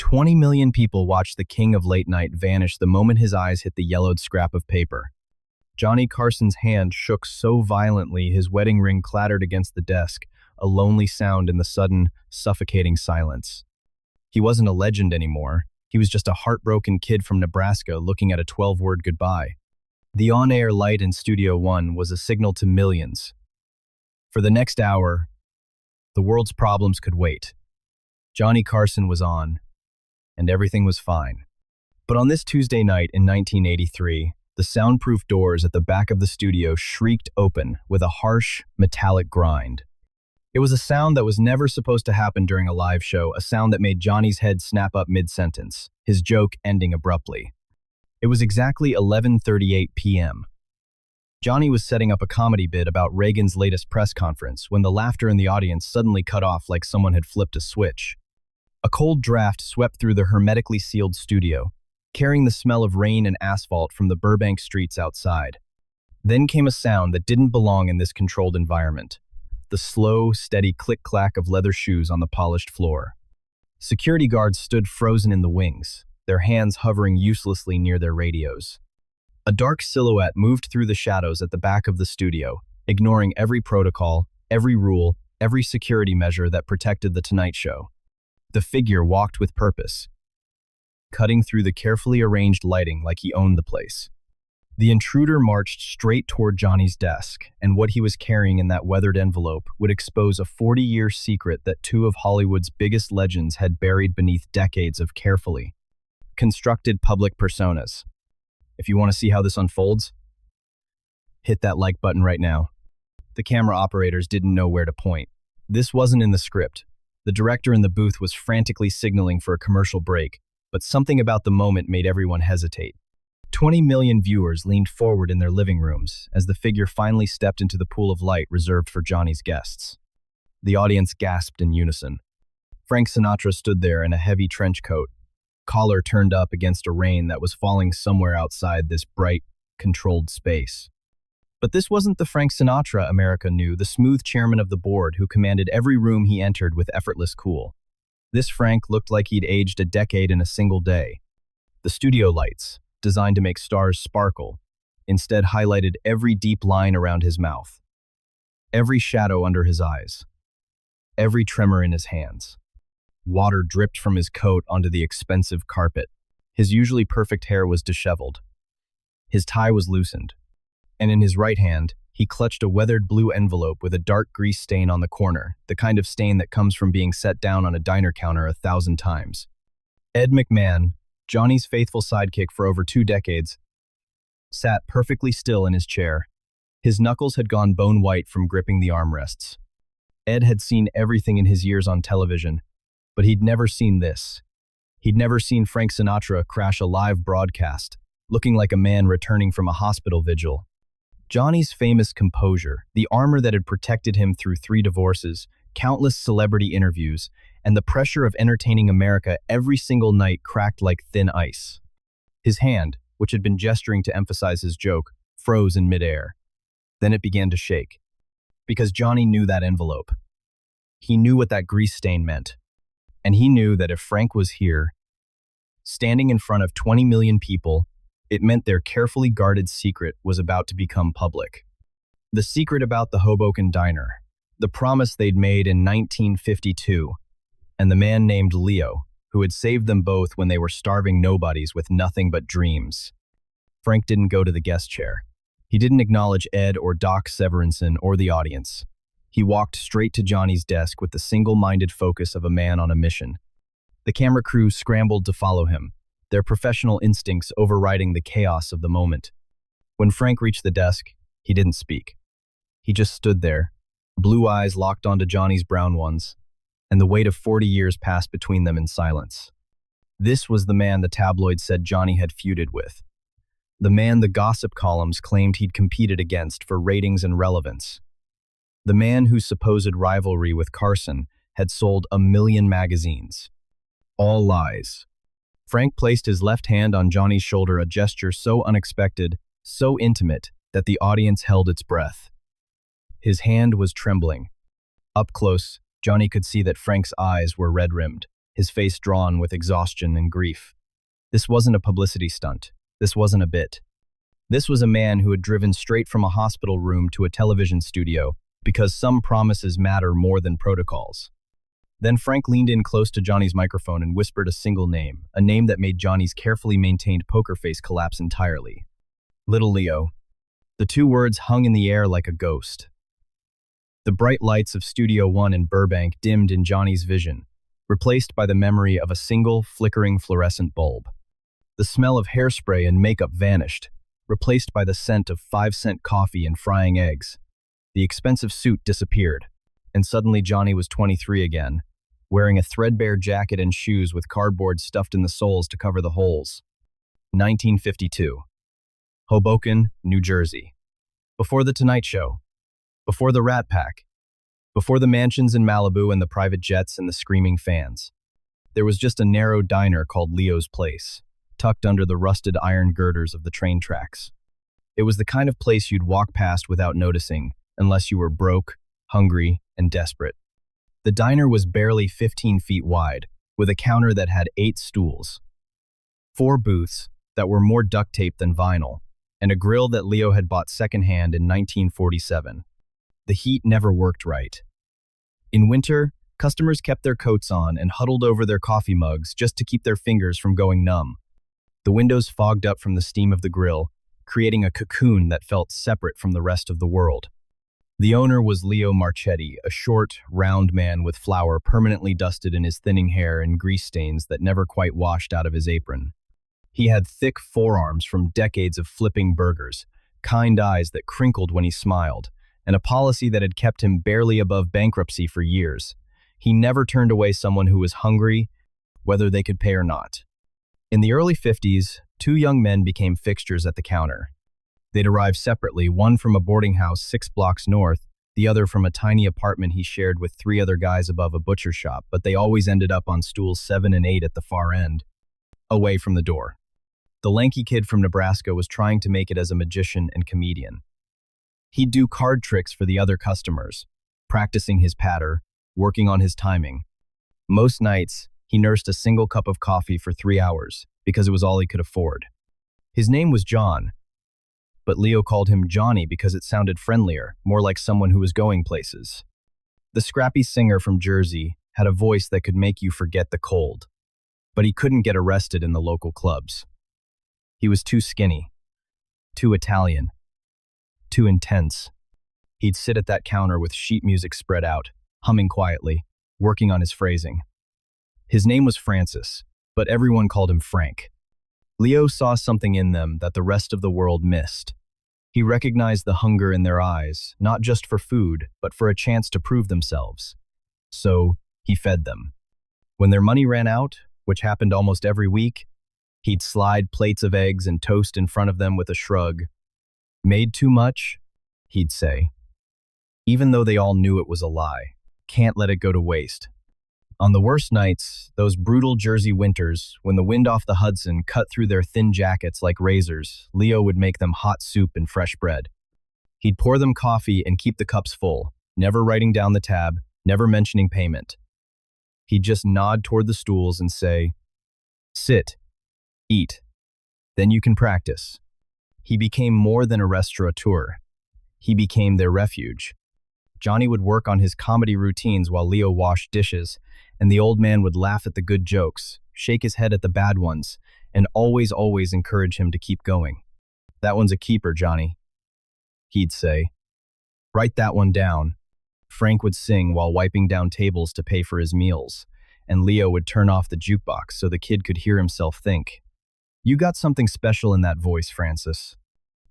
20 million people watched the king of late night vanish the moment his eyes hit the yellowed scrap of paper. Johnny Carson's hand shook so violently his wedding ring clattered against the desk, a lonely sound in the sudden, suffocating silence. He wasn't a legend anymore. He was just a heartbroken kid from Nebraska looking at a 12-word goodbye. The on-air light in Studio One was a signal to millions. For the next hour, the world's problems could wait. Johnny Carson was on, and everything was fine. But on this Tuesday night in 1983, the soundproof doors at the back of the studio shrieked open with a harsh, metallic grind. It was a sound that was never supposed to happen during a live show, a sound that made Johnny's head snap up mid-sentence, his joke ending abruptly. It was exactly 11:38 p.m. Johnny was setting up a comedy bit about Reagan's latest press conference when the laughter in the audience suddenly cut off like someone had flipped a switch. A cold draft swept through the hermetically sealed studio, carrying the smell of rain and asphalt from the Burbank streets outside. Then came a sound that didn't belong in this controlled environment. The slow, steady click-clack of leather shoes on the polished floor. Security guards stood frozen in the wings, their hands hovering uselessly near their radios. A dark silhouette moved through the shadows at the back of the studio, ignoring every protocol, every rule, every security measure that protected The Tonight Show. The figure walked with purpose, cutting through the carefully arranged lighting like he owned the place. The intruder marched straight toward Johnny's desk, and what he was carrying in that weathered envelope would expose a 40-year secret that two of Hollywood's biggest legends had buried beneath decades of carefully constructed public personas. If you want to see how this unfolds, hit that like button right now. The camera operators didn't know where to point. This wasn't in the script. The director in the booth was frantically signaling for a commercial break, but something about the moment made everyone hesitate. 20 million viewers leaned forward in their living rooms as the figure finally stepped into the pool of light reserved for Johnny's guests. The audience gasped in unison. Frank Sinatra stood there in a heavy trench coat, collar turned up against a rain that was falling somewhere outside this bright, controlled space. But this wasn't the Frank Sinatra America knew, the smooth chairman of the board who commanded every room he entered with effortless cool. This Frank looked like he'd aged a decade in a single day. The studio lights, designed to make stars sparkle, instead highlighted every deep line around his mouth, every shadow under his eyes, every tremor in his hands. Water dripped from his coat onto the expensive carpet. His usually perfect hair was disheveled. His tie was loosened, and in his right hand, he clutched a weathered blue envelope with a dark grease stain on the corner, the kind of stain that comes from being set down on a diner counter 1,000 times. Ed McMahon, Johnny's faithful sidekick for over 2 decades, sat perfectly still in his chair. His knuckles had gone bone white from gripping the armrests. Ed had seen everything in his years on television, but he'd never seen this. He'd never seen Frank Sinatra crash a live broadcast, looking like a man returning from a hospital vigil. Johnny's famous composure, the armor that had protected him through 3 divorces, countless celebrity interviews, and the pressure of entertaining America every single night cracked like thin ice. His hand, which had been gesturing to emphasize his joke, froze in midair. Then it began to shake. Because Johnny knew that envelope. He knew what that grease stain meant. And he knew that if Frank was here, standing in front of 20 million people, it meant their carefully guarded secret was about to become public. The secret about the Hoboken diner, the promise they'd made in 1952, and the man named Leo, who had saved them both when they were starving nobodies with nothing but dreams. Frank didn't go to the guest chair. He didn't acknowledge Ed or Doc Severinsen or the audience. He walked straight to Johnny's desk with the single-minded focus of a man on a mission. The camera crew scrambled to follow him, their professional instincts overriding the chaos of the moment. When Frank reached the desk, he didn't speak. He just stood there, blue eyes locked onto Johnny's brown ones, and the weight of 40 years passed between them in silence. This was the man the tabloids said Johnny had feuded with. The man the gossip columns claimed he'd competed against for ratings and relevance. The man whose supposed rivalry with Carson had sold 1 million magazines. All lies. Frank placed his left hand on Johnny's shoulder, a gesture so unexpected, so intimate, that the audience held its breath. His hand was trembling. Up close, Johnny could see that Frank's eyes were red-rimmed. his face drawn with exhaustion and grief. This wasn't a publicity stunt. This wasn't a bit. This was a man who had driven straight from a hospital room to a television studio because some promises matter more than protocols. Then Frank leaned in close to Johnny's microphone and whispered a single name, a name that made Johnny's carefully maintained poker face collapse entirely. Little Leo. The two words hung in the air like a ghost. The bright lights of Studio One in Burbank dimmed in Johnny's vision, replaced by the memory of a single, flickering fluorescent bulb. The smell of hairspray and makeup vanished, replaced by the scent of 5-cent coffee and frying eggs. The expensive suit disappeared, and suddenly Johnny was 23 again, wearing a threadbare jacket and shoes with cardboard stuffed in the soles to cover the holes. 1952. Hoboken, New Jersey. Before The Tonight Show. Before the Rat Pack. Before the mansions in Malibu and the private jets and the screaming fans. There was just a narrow diner called Leo's Place, tucked under the rusted iron girders of the train tracks. It was the kind of place you'd walk past without noticing, unless you were broke, hungry, and desperate. The diner was barely 15 feet wide, with a counter that had 8 stools, 4 booths that were more duct tape than vinyl, and a grill that Leo had bought secondhand in 1947. The heat never worked right. In winter, customers kept their coats on and huddled over their coffee mugs just to keep their fingers from going numb. The windows fogged up from the steam of the grill, creating a cocoon that felt separate from the rest of the world. The owner was Leo Marchetti, a short, round man with flour permanently dusted in his thinning hair and grease stains that never quite washed out of his apron. He had thick forearms from decades of flipping burgers, kind eyes that crinkled when he smiled, and a policy that had kept him barely above bankruptcy for years. He never turned away someone who was hungry, whether they could pay or not. In the early 50s, 2 young men became fixtures at the counter. They'd arrived separately, one from a boarding house 6 blocks north, the other from a tiny apartment he shared with 3 other guys above a butcher shop, but they always ended up on stools 7 and 8 at the far end, away from the door. The lanky kid from Nebraska was trying to make it as a magician and comedian. He'd do card tricks for the other customers, practicing his patter, working on his timing. Most nights, he nursed a single cup of coffee for 3 hours because it was all he could afford. His name was John, but Leo called him Johnny because it sounded friendlier, more like someone who was going places. The scrappy singer from Jersey had a voice that could make you forget the cold, but he couldn't get arrested in the local clubs. He was too skinny, too Italian, too intense. He'd sit at that counter with sheet music spread out, humming quietly, working on his phrasing. His name was Francis, but everyone called him Frank. Leo saw something in them that the rest of the world missed. He recognized the hunger in their eyes, not just for food, but for a chance to prove themselves. So, he fed them. When their money ran out, which happened almost every week, he'd slide plates of eggs and toast in front of them with a shrug. "Made too much?" he'd say. Even though they all knew it was a lie. Can't let it go to waste. On the worst nights, those brutal Jersey winters, when the wind off the Hudson cut through their thin jackets like razors, Leo would make them hot soup and fresh bread. He'd pour them coffee and keep the cups full, never writing down the tab, never mentioning payment. He'd just nod toward the stools and say, "Sit, eat, then you can practice." He became more than a restaurateur. He became their refuge. Johnny would work on his comedy routines while Leo washed dishes, and the old man would laugh at the good jokes, shake his head at the bad ones, and always encourage him to keep going. "That one's a keeper, Johnny," he'd say. "Write that one down." Frank would sing while wiping down tables to pay for his meals, and Leo would turn off the jukebox so the kid could hear himself think. "You got something special in that voice, Francis,"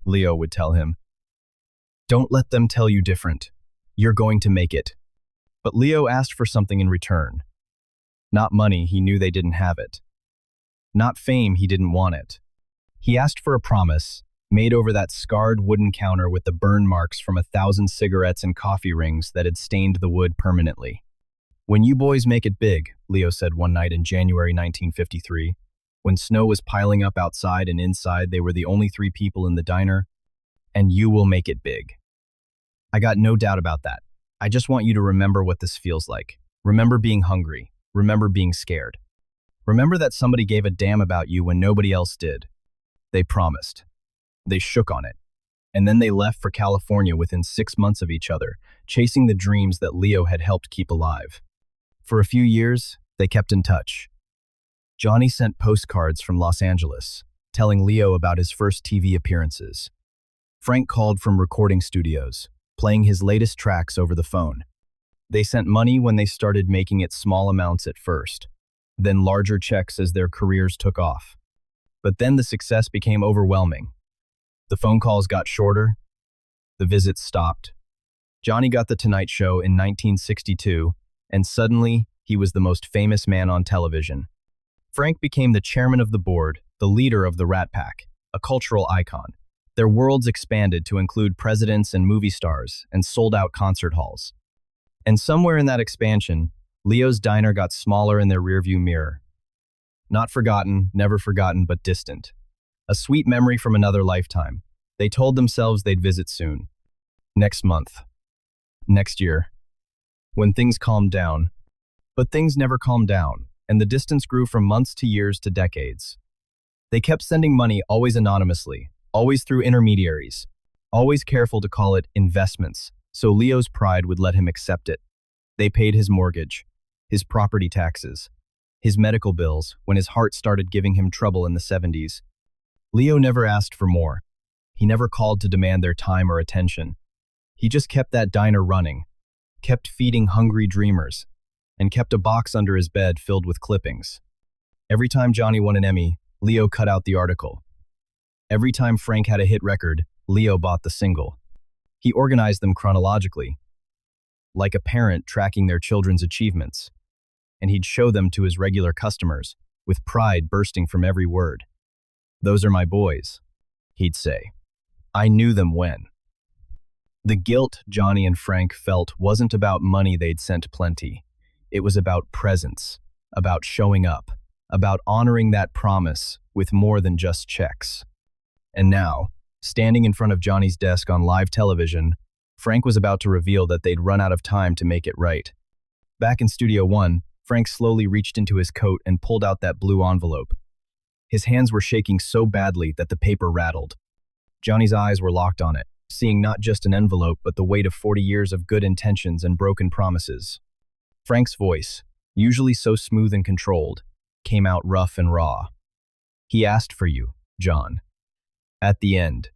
Leo would tell him. "Don't let them tell you different. You're going to make it." But Leo asked for something in return. Not money, he knew they didn't have it. Not fame, he didn't want it. He asked for a promise, made over that scarred wooden counter with the burn marks from 1,000 cigarettes and coffee rings that had stained the wood permanently. "When you boys make it big," Leo said one night in January 1953, when snow was piling up outside and inside they were the only 3 people in the diner, "and you will make it big. I got no doubt about that. I just want you to remember what this feels like. Remember being hungry. Remember being scared. Remember that somebody gave a damn about you when nobody else did. They promised. They shook on it. And then they left for California within 6 months of each other, chasing the dreams that Leo had helped keep alive. For a few years, they kept in touch. Johnny sent postcards from Los Angeles, telling Leo about his first TV appearances. Frank called from recording studios, playing his latest tracks over the phone. They sent money when they started making it small amounts at first, then larger checks as their careers took off. But then the success became overwhelming. The phone calls got shorter. The visits stopped. Johnny got The Tonight Show in 1962, and suddenly he was the most famous man on television. Frank became the chairman of the board, the leader of the Rat Pack, a cultural icon. Their worlds expanded to include presidents and movie stars and sold-out concert halls. And somewhere in that expansion, Leo's diner got smaller in their rearview mirror. Not forgotten, never forgotten, but distant. A sweet memory from another lifetime. They told themselves they'd visit soon. Next month. Next year. When things calmed down. But things never calmed down, and the distance grew from months to years to decades. They kept sending money always anonymously, always through intermediaries, always careful to call it investments, so Leo's pride would let him accept it. They paid his mortgage, his property taxes, his medical bills when his heart started giving him trouble in the 70s. Leo never asked for more. He never called to demand their time or attention. He just kept that diner running, kept feeding hungry dreamers, and kept a box under his bed filled with clippings. Every time Johnny won an Emmy, Leo cut out the article. Every time Frank had a hit record, Leo bought the single. He organized them chronologically, like a parent tracking their children's achievements, and he'd show them to his regular customers, with pride bursting from every word. "Those are my boys," he'd say. "I knew them when." The guilt Johnny and Frank felt wasn't about money they'd sent plenty. It was about presence, about showing up, about honoring that promise with more than just checks. And now, standing in front of Johnny's desk on live television, Frank was about to reveal that they'd run out of time to make it right. Back in Studio One, Frank slowly reached into his coat and pulled out that blue envelope. His hands were shaking so badly that the paper rattled. Johnny's eyes were locked on it, seeing not just an envelope but the weight of 40 years of good intentions and broken promises. Frank's voice, usually so smooth and controlled, came out rough and raw. "He asked for you, John. At the end.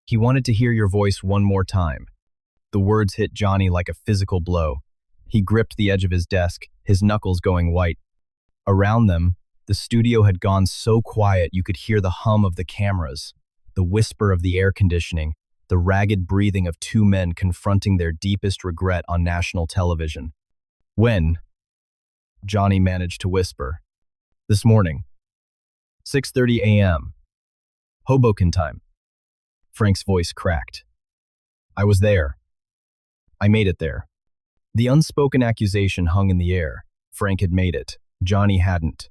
He wanted to hear your voice one more time." The words hit Johnny like a physical blow. He gripped the edge of his desk, his knuckles going white. Around them, the studio had gone so quiet you could hear the hum of the cameras, the whisper of the air conditioning, the ragged breathing of two men confronting their deepest regret on national television. "When?" Johnny managed to whisper. "This morning. 6:30 a.m. Hoboken time." Frank's voice cracked. "I was there. I made it there." The unspoken accusation hung in the air. Frank had made it. Johnny hadn't.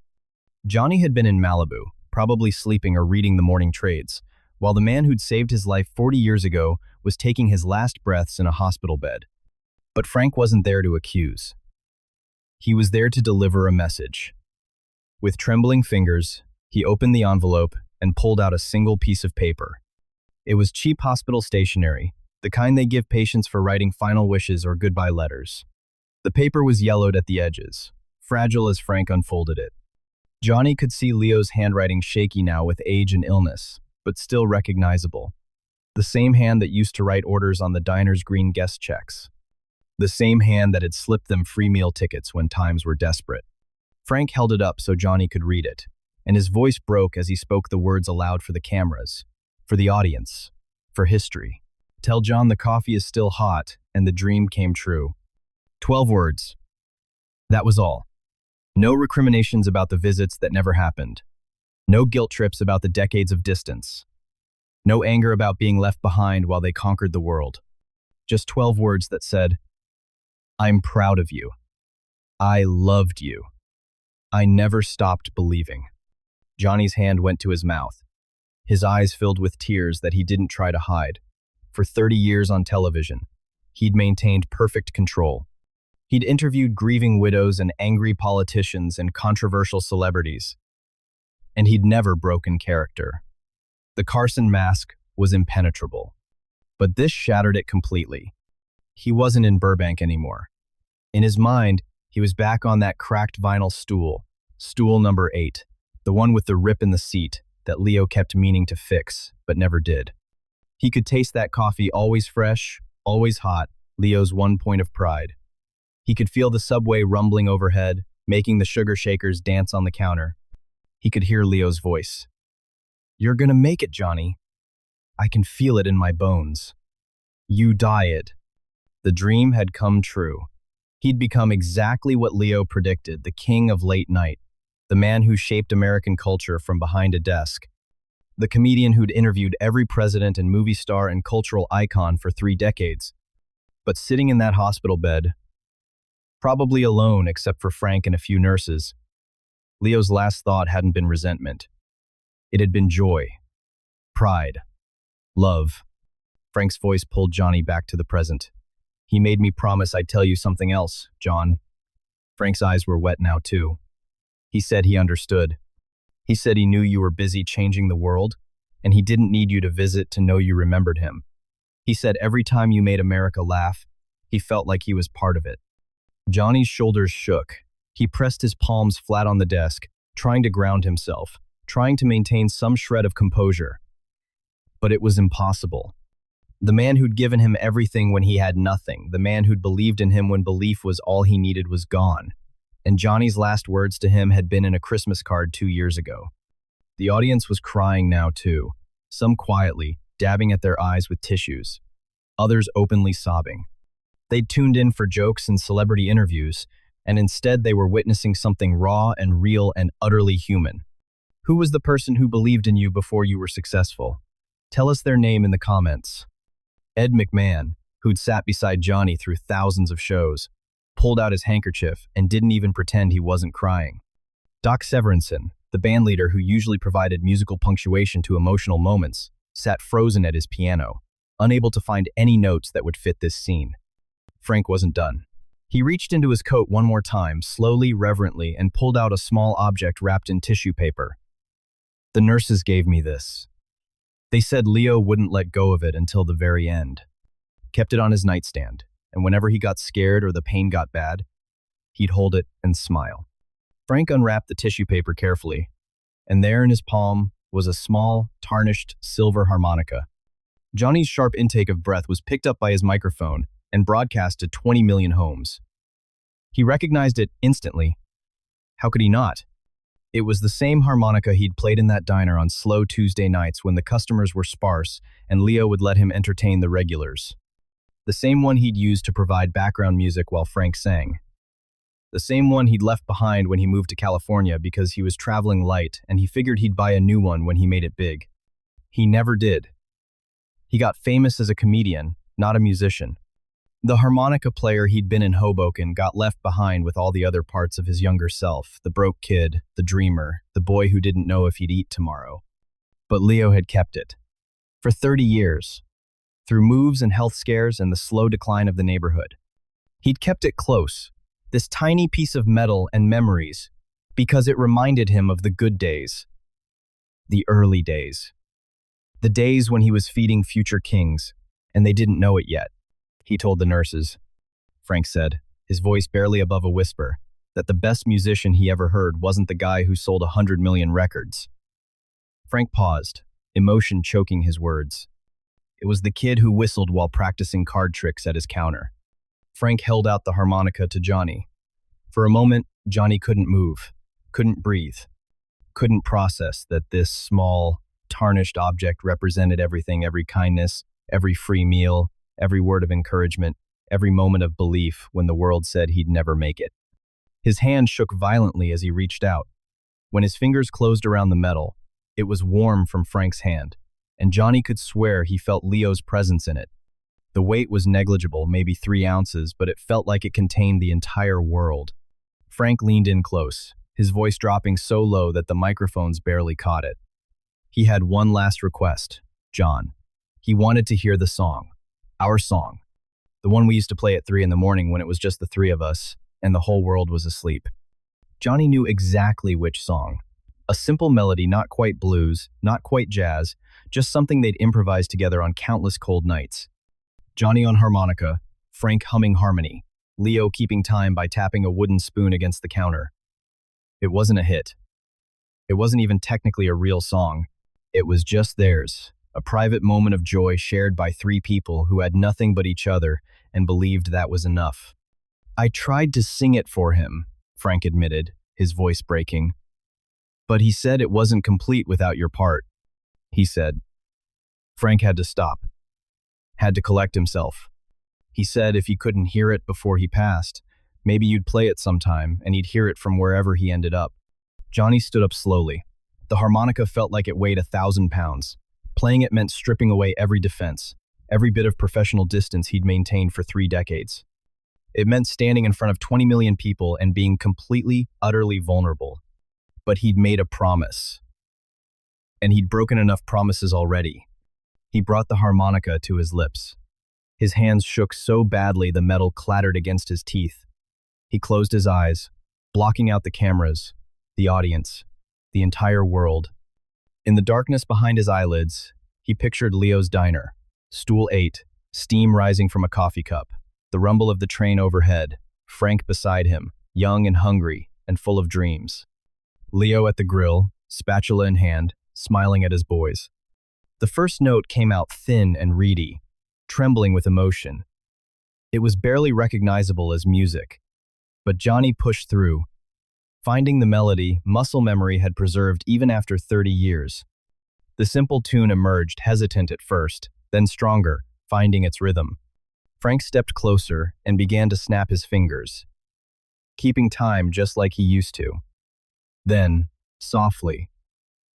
Johnny had been in Malibu, probably sleeping or reading the morning trades, while the man who'd saved his life 40 years ago was taking his last breaths in a hospital bed. But Frank wasn't there to accuse. He was there to deliver a message. With trembling fingers, he opened the envelope and pulled out a single piece of paper. It was cheap hospital stationery, the kind they give patients for writing final wishes or goodbye letters. The paper was yellowed at the edges, fragile as Frank unfolded it. Johnny could see Leo's handwriting shaky now with age and illness, but still recognizable. The same hand that used to write orders on the diner's green guest checks. The same hand that had slipped them free meal tickets when times were desperate. Frank held it up so Johnny could read it, and his voice broke as he spoke the words aloud for the cameras, for the audience, for history. "Tell John the coffee is still hot, and the dream came true." 12 words. That was all. No recriminations about the visits that never happened. No guilt trips about the decades of distance. No anger about being left behind while they conquered the world. Just 12 words that said, "I'm proud of you. I loved you. I never stopped believing." Johnny's hand went to his mouth. His eyes filled with tears that he didn't try to hide. For 30 years on television, he'd maintained perfect control. He'd interviewed grieving widows and angry politicians and controversial celebrities, and he'd never broken character. The Carson mask was impenetrable, but this shattered it completely. He wasn't in Burbank anymore. In his mind, he was back on that cracked vinyl stool, stool number 8, the one with the rip in the seat that Leo kept meaning to fix, but never did. He could taste that coffee always fresh, always hot, Leo's one point of pride. He could feel the subway rumbling overhead, making the sugar shakers dance on the counter. He could hear Leo's voice. "You're gonna make it, Johnny. I can feel it in my bones. You diet." The dream had come true. He'd become exactly what Leo predicted, the king of late night, the man who shaped American culture from behind a desk, the comedian who'd interviewed every president and movie star and cultural icon for 3 decades. But sitting in that hospital bed, probably alone except for Frank and a few nurses, Leo's last thought hadn't been resentment. It had been joy, pride, love. Frank's voice pulled Johnny back to the present. "He made me promise I'd tell you something else, John." Frank's eyes were wet now, too. He said he understood. He said he knew you were busy changing the world, and he didn't need you to visit to know you remembered him. He said every time you made America laugh, he felt like he was part of it. Johnny's shoulders shook. He pressed his palms flat on the desk, trying to ground himself, trying to maintain some shred of composure. But it was impossible. The man who'd given him everything when he had nothing, the man who'd believed in him when belief was all he needed, was gone. And Johnny's last words to him had been in a Christmas card 2 years ago. The audience was crying now too, some quietly, dabbing at their eyes with tissues, others openly sobbing. They'd tuned in for jokes and celebrity interviews, and instead they were witnessing something raw and real and utterly human. Who was the person who believed in you before you were successful? Tell us their name in the comments. Ed McMahon, who'd sat beside Johnny through thousands of shows, pulled out his handkerchief and didn't even pretend he wasn't crying. Doc Severinsen, the bandleader who usually provided musical punctuation to emotional moments, sat frozen at his piano, unable to find any notes that would fit this scene. Frank wasn't done. He reached into his coat one more time, slowly, reverently, and pulled out a small object wrapped in tissue paper. "The nurses gave me this. They said Leo wouldn't let go of it until the very end." Kept it on his nightstand, and whenever he got scared or the pain got bad, he'd hold it and smile. Frank unwrapped the tissue paper carefully, and there in his palm was a small, tarnished silver harmonica. Johnny's sharp intake of breath was picked up by his microphone and broadcast to 20 million homes. He recognized it instantly. How could he not? It was the same harmonica he'd played in that diner on slow Tuesday nights when the customers were sparse and Leo would let him entertain the regulars. The same one he'd used to provide background music while Frank sang. The same one he'd left behind when he moved to California because he was traveling light and he figured he'd buy a new one when he made it big. He never did. He got famous as a comedian, not a musician. The harmonica player he'd been in Hoboken got left behind with all the other parts of his younger self, the broke kid, the dreamer, the boy who didn't know if he'd eat tomorrow. But Leo had kept it. For 30 years. Through moves and health scares and the slow decline of the neighborhood. He'd kept it close, this tiny piece of metal and memories, because it reminded him of the good days. The early days. The days when he was feeding future kings, and they didn't know it yet. He told the nurses, Frank said, his voice barely above a whisper, that the best musician he ever heard wasn't the guy who sold 100 million records. Frank paused, emotion choking his words. It was the kid who whistled while practicing card tricks at his counter. Frank held out the harmonica to Johnny. For a moment, Johnny couldn't move, couldn't breathe, couldn't process that this small, tarnished object represented everything, every kindness, every free meal, every word of encouragement, every moment of belief when the world said he'd never make it. His hand shook violently as he reached out. When his fingers closed around the metal, it was warm from Frank's hand, and Johnny could swear he felt Leo's presence in it. The weight was negligible, maybe 3 ounces, but it felt like it contained the entire world. Frank leaned in close, his voice dropping so low that the microphones barely caught it. He had one last request, John. He wanted to hear the song. Our song. The one we used to play at 3 in the morning when it was just the three of us, and the whole world was asleep. Johnny knew exactly which song. A simple melody, not quite blues, not quite jazz, just something they'd improvised together on countless cold nights. Johnny on harmonica, Frank humming harmony, Leo keeping time by tapping a wooden spoon against the counter. It wasn't a hit. It wasn't even technically a real song. It was just theirs, a private moment of joy shared by three people who had nothing but each other and believed that was enough. I tried to sing it for him, Frank admitted, his voice breaking. But he said it wasn't complete without your part, he said. Frank had to stop, had to collect himself. He said if he couldn't hear it before he passed, maybe you'd play it sometime and he'd hear it from wherever he ended up. Johnny stood up slowly. The harmonica felt like it weighed 1,000 pounds. Playing it meant stripping away every defense, every bit of professional distance he'd maintained for 3 decades. It meant standing in front of 20 million people and being completely, utterly vulnerable. But he'd made a promise. And he'd broken enough promises already. He brought the harmonica to his lips. His hands shook so badly the metal clattered against his teeth. He closed his eyes, blocking out the cameras, the audience, the entire world. In the darkness behind his eyelids, he pictured Leo's diner, stool 8, steam rising from a coffee cup, the rumble of the train overhead, Frank beside him, young and hungry and full of dreams. Leo at the grill, spatula in hand, smiling at his boys. The first note came out thin and reedy, trembling with emotion. It was barely recognizable as music, but Johnny pushed through. Finding the melody, muscle memory had preserved even after 30 years. The simple tune emerged, hesitant at first, then stronger, finding its rhythm. Frank stepped closer and began to snap his fingers, keeping time just like he used to. Then, softly,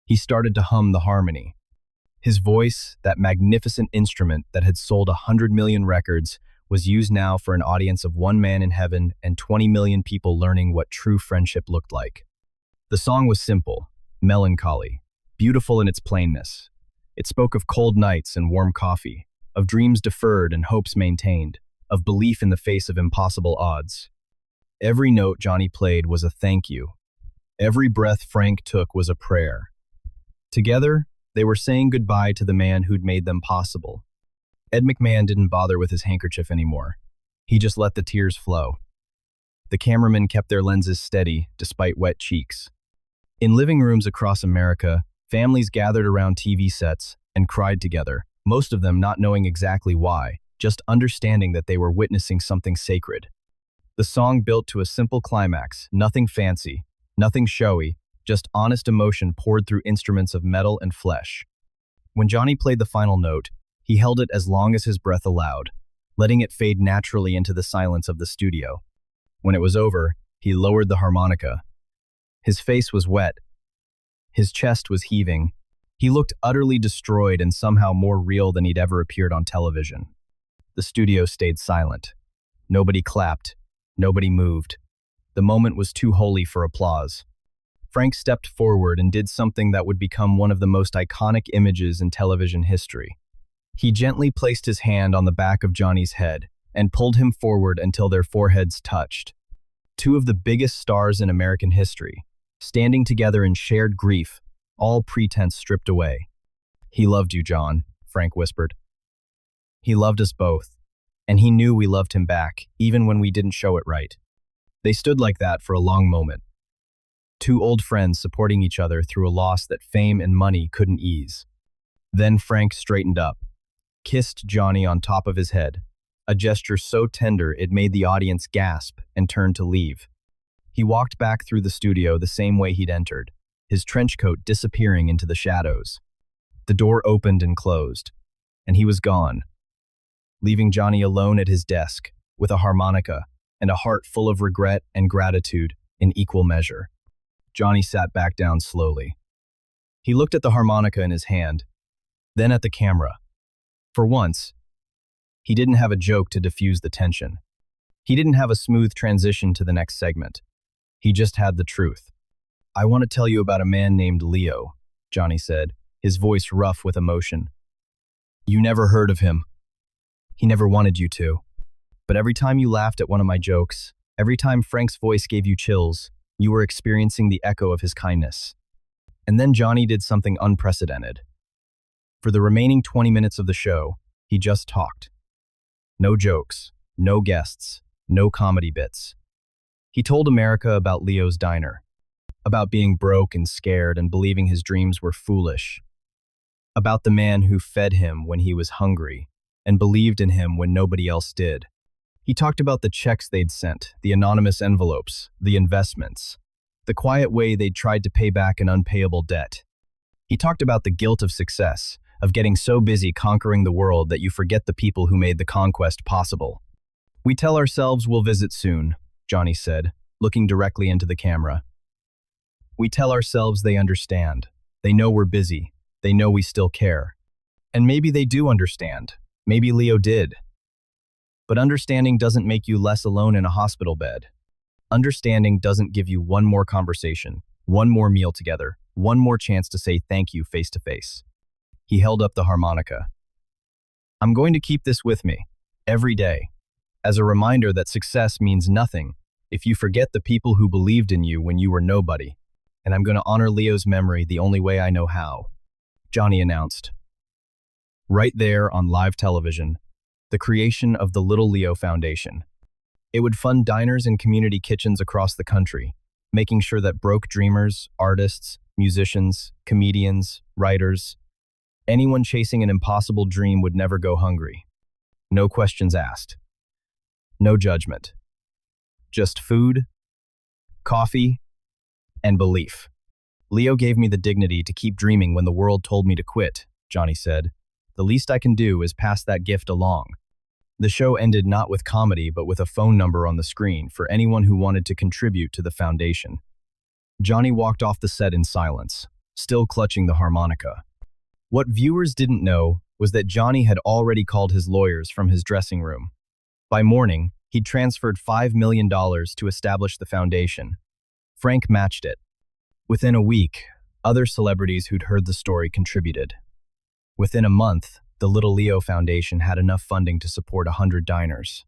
he started to hum the harmony. His voice, that magnificent instrument that had sold 100 million records, was used now for an audience of 1 man in heaven and 20 million people learning what true friendship looked like. The song was simple, melancholy, beautiful in its plainness. It spoke of cold nights and warm coffee, of dreams deferred and hopes maintained, of belief in the face of impossible odds. Every note Johnny played was a thank you. Every breath Frank took was a prayer. Together, they were saying goodbye to the man who'd made them possible. Ed McMahon didn't bother with his handkerchief anymore. He just let the tears flow. The cameramen kept their lenses steady, despite wet cheeks. In living rooms across America, families gathered around TV sets and cried together, most of them not knowing exactly why, just understanding that they were witnessing something sacred. The song built to a simple climax, nothing fancy, nothing showy, just honest emotion poured through instruments of metal and flesh. When Johnny played the final note, he held it as long as his breath allowed, letting it fade naturally into the silence of the studio. When it was over, he lowered the harmonica. His face was wet. His chest was heaving. He looked utterly destroyed and somehow more real than he'd ever appeared on television. The studio stayed silent. Nobody clapped. Nobody moved. The moment was too holy for applause. Frank stepped forward and did something that would become one of the most iconic images in television history. He gently placed his hand on the back of Johnny's head and pulled him forward until their foreheads touched. 2 of the biggest stars in American history, standing together in shared grief, all pretense stripped away. "He loved you, John," Frank whispered. "He loved us both, and he knew we loved him back, even when we didn't show it right." They stood like that for a long moment. 2 old friends supporting each other through a loss that fame and money couldn't ease. Then Frank straightened up, kissed Johnny on top of his head, a gesture so tender it made the audience gasp and turn to leave. He walked back through the studio the same way he'd entered, his trench coat disappearing into the shadows. The door opened and closed, and he was gone, leaving Johnny alone at his desk, with a harmonica and a heart full of regret and gratitude in equal measure. Johnny sat back down slowly. He looked at the harmonica in his hand, then at the camera. For once, he didn't have a joke to diffuse the tension. He didn't have a smooth transition to the next segment. He just had the truth. "I want to tell you about a man named Leo," Johnny said, his voice rough with emotion. "You never heard of him. He never wanted you to. But every time you laughed at one of my jokes, every time Frank's voice gave you chills, you were experiencing the echo of his kindness. And then Johnny did something unprecedented. For the remaining 20 minutes of the show, he just talked. No jokes, no guests, no comedy bits. He told America about Leo's diner, about being broke and scared and believing his dreams were foolish, about the man who fed him when he was hungry and believed in him when nobody else did. He talked about the checks they'd sent, the anonymous envelopes, the investments, the quiet way they'd tried to pay back an unpayable debt. He talked about the guilt of success, of getting so busy conquering the world that you forget the people who made the conquest possible. We tell ourselves we'll visit soon, Johnny said, looking directly into the camera. We tell ourselves they understand. They know we're busy. They know we still care. And maybe they do understand. Maybe Leo did. But understanding doesn't make you less alone in a hospital bed. Understanding doesn't give you one more conversation, one more meal together, one more chance to say thank you face to face. He held up the harmonica. I'm going to keep this with me, every day, as a reminder that success means nothing if you forget the people who believed in you when you were nobody. And I'm going to honor Leo's memory the only way I know how, Johnny announced. Right there on live television, the creation of the Little Leo Foundation. It would fund diners and community kitchens across the country, making sure that broke dreamers, artists, musicians, comedians, writers, anyone chasing an impossible dream would never go hungry. No questions asked. No judgment. Just food, coffee, and belief. Leo gave me the dignity to keep dreaming when the world told me to quit, Johnny said. The least I can do is pass that gift along. The show ended not with comedy but with a phone number on the screen for anyone who wanted to contribute to the foundation. Johnny walked off the set in silence, still clutching the harmonica. What viewers didn't know was that Johnny had already called his lawyers from his dressing room. By morning, he'd transferred $5 million to establish the foundation. Frank matched it. Within a week, other celebrities who'd heard the story contributed. Within a month, the Little Leo Foundation had enough funding to support 100 diners.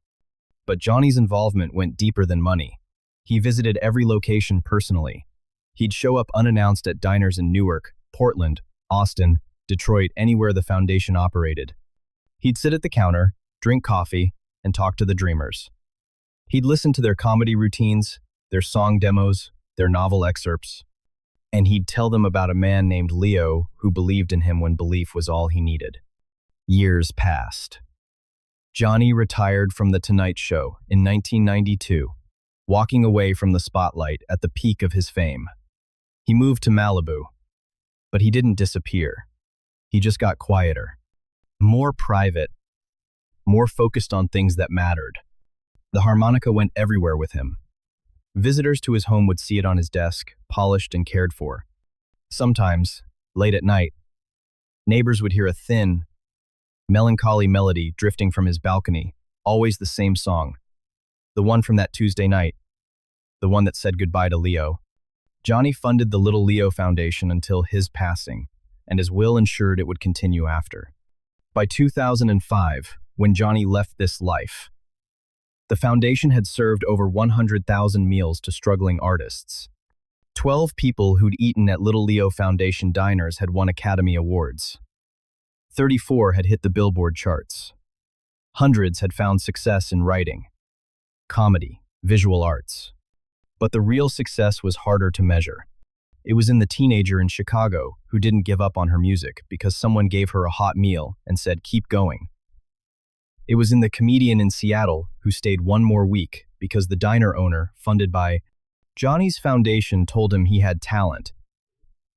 But Johnny's involvement went deeper than money. He visited every location personally. He'd show up unannounced at diners in Newark, Portland, Austin, Detroit, anywhere the foundation operated. He'd sit at the counter, drink coffee, and talk to the dreamers. He'd listen to their comedy routines, their song demos, their novel excerpts, and he'd tell them about a man named Leo who believed in him when belief was all he needed. Years passed. Johnny retired from The Tonight Show in 1992, walking away from the spotlight at the peak of his fame. He moved to Malibu, but he didn't disappear. He just got quieter, more private, more focused on things that mattered. The harmonica went everywhere with him. Visitors to his home would see it on his desk, polished and cared for. Sometimes, late at night, neighbors would hear a thin, melancholy melody drifting from his balcony, always the same song. The one from that Tuesday night, the one that said goodbye to Leo. Johnny funded the Little Leo Foundation until his passing, and his will ensured it would continue after. By 2005, when Johnny left this life, the foundation had served over 100,000 meals to struggling artists. 12 people who'd eaten at Little Leo Foundation diners had won Academy Awards. 34 had hit the Billboard charts. Hundreds had found success in writing, comedy, visual arts. But the real success was harder to measure. It was in the teenager in Chicago who didn't give up on her music because someone gave her a hot meal and said, "Keep going." It was in the comedian in Seattle who stayed one more week because the diner owner, funded by Johnny's foundation, told him he had talent.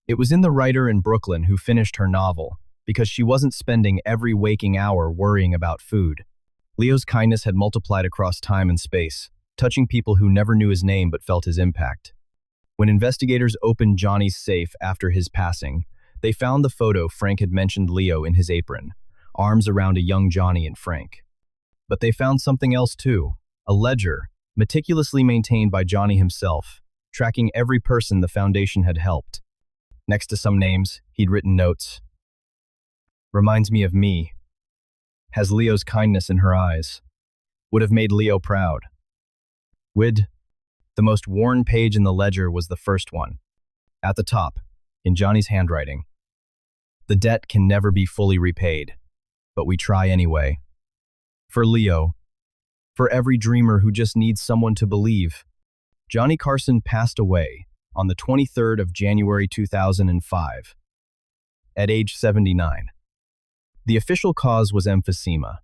It was in the writer in Brooklyn who finished her novel because she wasn't spending every waking hour worrying about food. Leo's kindness had multiplied across time and space, touching people who never knew his name but felt his impact. When investigators opened Johnny's safe after his passing, they found the photo Frank had mentioned Leo in his apron, arms around a young Johnny and Frank. But they found something else too, a ledger, meticulously maintained by Johnny himself, tracking every person the foundation had helped. Next to some names, he'd written notes. "Reminds me of me. Has Leo's kindness in her eyes. would have made Leo proud. With the most worn page in the ledger was the first one. At the top, in Johnny's handwriting, "The debt can never be fully repaid, but we try anyway. For Leo, for every dreamer who just needs someone to believe." Johnny Carson passed away on the 23rd of January 2005, at age 79. The official cause was emphysema,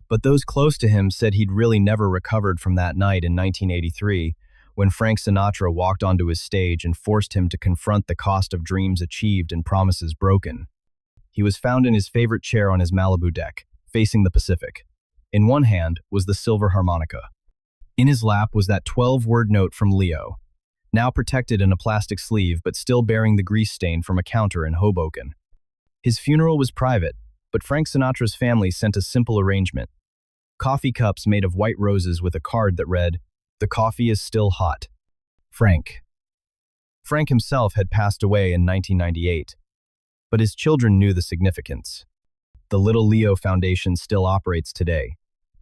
but those close to him said he'd really never recovered from that night in 1983 when Frank Sinatra walked onto his stage and forced him to confront the cost of dreams achieved and promises broken. He was found in his favorite chair on his Malibu deck, facing the Pacific. In one hand was the silver harmonica. In his lap was that 12-word note from Leo, now protected in a plastic sleeve but still bearing the grease stain from a counter in Hoboken. His funeral was private, but Frank Sinatra's family sent a simple arrangement. Coffee cups made of white roses with a card that read, "The coffee is still hot. Frank." Frank himself had passed away in 1998, but his children knew the significance. The Little Leo Foundation still operates today.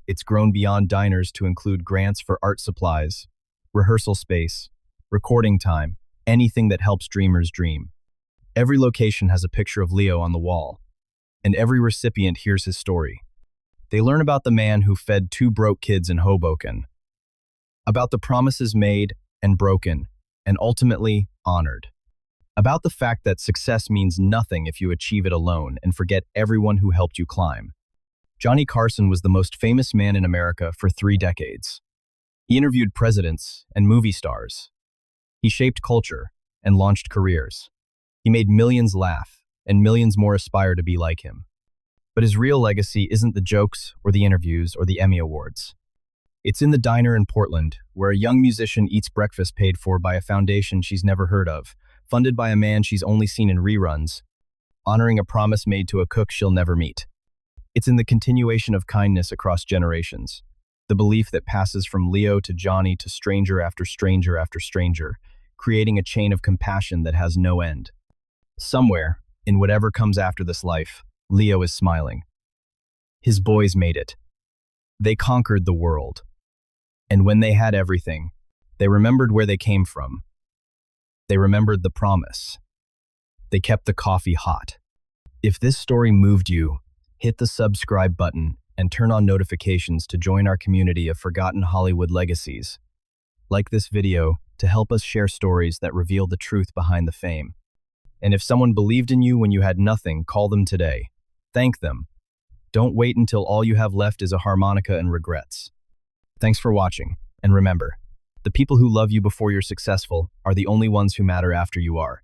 It's grown beyond diners to include grants for art supplies, rehearsal space, recording time, anything that helps dreamers dream. Every location has a picture of Leo on the wall, and every recipient hears his story. They learn about the man who fed 2 broke kids in Hoboken, about the promises made and broken, and ultimately honored, about the fact that success means nothing if you achieve it alone and forget everyone who helped you climb. Johnny Carson was the most famous man in America for 3 decades. He interviewed presidents and movie stars. He shaped culture and launched careers. He made millions laugh, and millions more aspire to be like him. But his real legacy isn't the jokes or the interviews or the Emmy Awards. It's in the diner in Portland, where a young musician eats breakfast paid for by a foundation she's never heard of, funded by a man she's only seen in reruns, honoring a promise made to a cook she'll never meet. It's in the continuation of kindness across generations, the belief that passes from Leo to Johnny to stranger after stranger after stranger, creating a chain of compassion that has no end. Somewhere, in whatever comes after this life, Leo is smiling. His boys made it. They conquered the world. And when they had everything, they remembered where they came from. They remembered the promise. They kept the coffee hot. If this story moved you, hit the subscribe button and turn on notifications to join our community of forgotten Hollywood legacies. Like this video to help us share stories that reveal the truth behind the fame. And if someone believed in you when you had nothing, call them today. Thank them. Don't wait until all you have left is a harmonica and regrets. Thanks for watching, and remember, the people who love you before you're successful are the only ones who matter after you are.